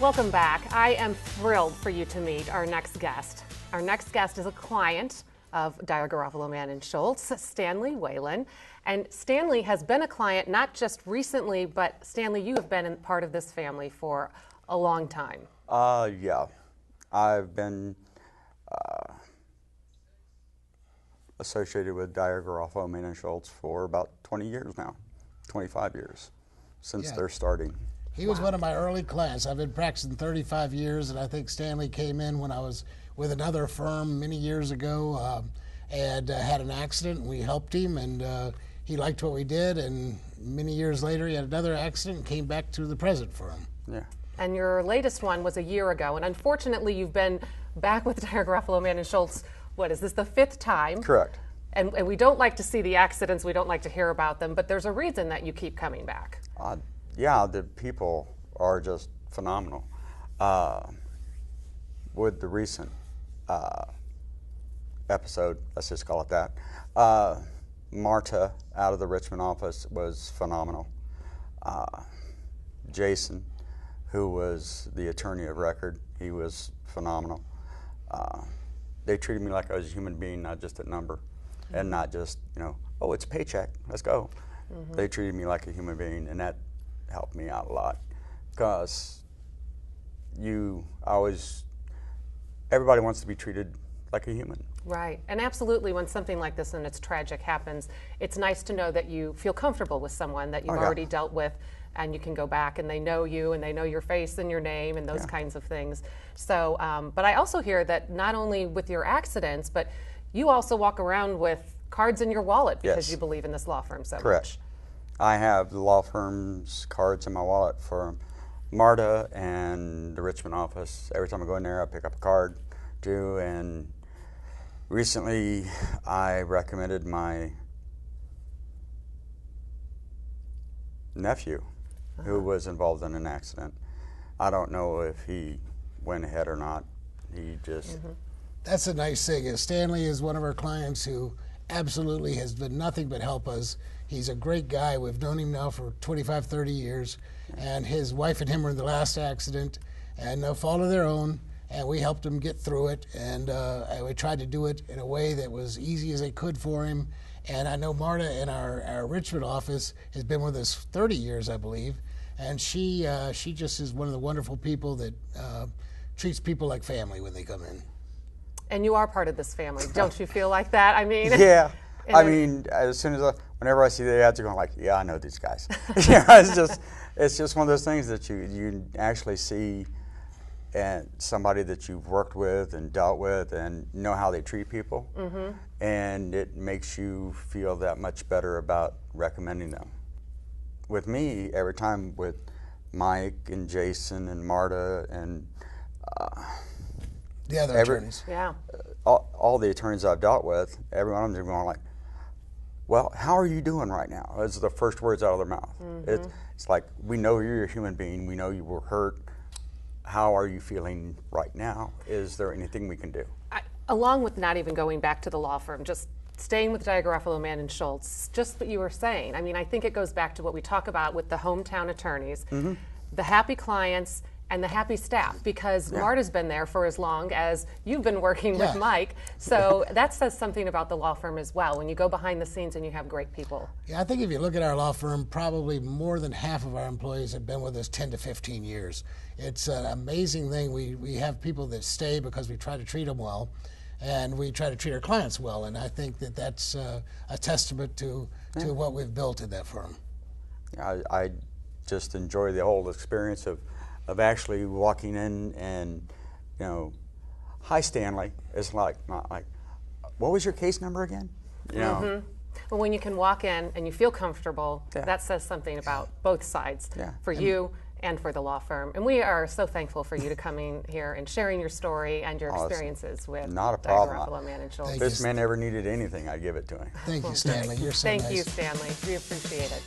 Welcome back. I am thrilled for you to meet our next guest. Our next guest is a client of Dyer Garofalo Mann and Schultz, Stanley Whalen. And Stanley has been a client not just recently, but Stanley, you have been part of this family for a long time. Yeah. I've been associated with Dyer Garofalo Mann and Schultz for about 20 years now, 25 years since they're starting. He was one of my early clients. I've been practicing 35 years, and I think Stanley came in when I was with another firm many years ago and had an accident, and we helped him, and he liked what we did, and many years later he had another accident and came back to the present firm. Yeah. And your latest one was a year ago, and unfortunately you've been back with Dyer Garofalo Mann and Schultz, what is this, the 5th time? Correct. And we don't like to see the accidents, we don't like to hear about them, but there's a reason that you keep coming back. Yeah, the people are just phenomenal. With the recent episode, let's just call it that, Marta out of the Richmond office was phenomenal. Jason, who was the attorney of record, he was phenomenal. They treated me like I was a human being, not just a number, and not just, oh, it's a paycheck, let's go. They treated me like a human being, and that helped me out a lot, because everybody wants to be treated like a human. Right, and absolutely when something like this and it's tragic happens, it's nice to know that you feel comfortable with someone that you've already dealt with, and you can go back and they know you and they know your face and your name and those kinds of things. So, but I also hear that not only with your accidents, but you also walk around with cards in your wallet because you believe in this law firm so much. I have the law firm's cards in my wallet for Marta and the Richmond office. Every time I go in there, I pick up a card too. And recently, I recommended my nephew, who was involved in an accident. I don't know if he went ahead or not. He just... That's a nice thing. Stanley is one of our clients who absolutely has done nothing but help us. He's a great guy. We've known him now for 25, 30 years. And his wife and him were in the last accident, and no fault of their own. And we helped him get through it. And we tried to do it in a way that was easy as they could for him. And I know Marta in our Richmond office has been with us 30 years, I believe. And she just is one of the wonderful people that treats people like family when they come in. And you are part of this family. Don't you feel like that? I mean... Yeah. I mean, as soon as whenever I see the ads, I'm going like, yeah, I know these guys. It's just one of those things that you actually see, and somebody that you've worked with and dealt with and know how they treat people, and it makes you feel that much better about recommending them. With me, every time with Mike and Jason and Marta and the other attorneys, all the attorneys I've dealt with, every one of them are going like, well, how are you doing right now? Those are the first words out of their mouth. It's like, we know you're a human being. We know you were hurt. How are you feeling right now? Is there anything we can do? Along with not even going back to the law firm, just staying with Dyer Garofalo Mann and Schultz, just what you were saying. I mean, I think it goes back to what we talk about with the hometown attorneys, the happy clients, and the happy staff, because Marta's been there for as long as you've been working with Mike. So that says something about the law firm as well, when you go behind the scenes and you have great people. Yeah, I think if you look at our law firm, probably more than half of our employees have been with us 10 to 15 years. It's an amazing thing. We have people that stay because we try to treat them well, and we try to treat our clients well, and I think that that's a testament to what we've built in that firm. I just enjoy the whole experience of actually walking in and, hi Stanley. It's not like, what was your case number again? Well, when you can walk in and you feel comfortable, that says something about both sides, for you and for the law firm. And we are so thankful for you to coming here and sharing your story and your experiences with not a problem. Dyer Garofalo Mann and Schultz. If this man ever needed anything, I'd give it to him. Thank you, Stanley. You're so nice. Thank you, Stanley. We appreciate it.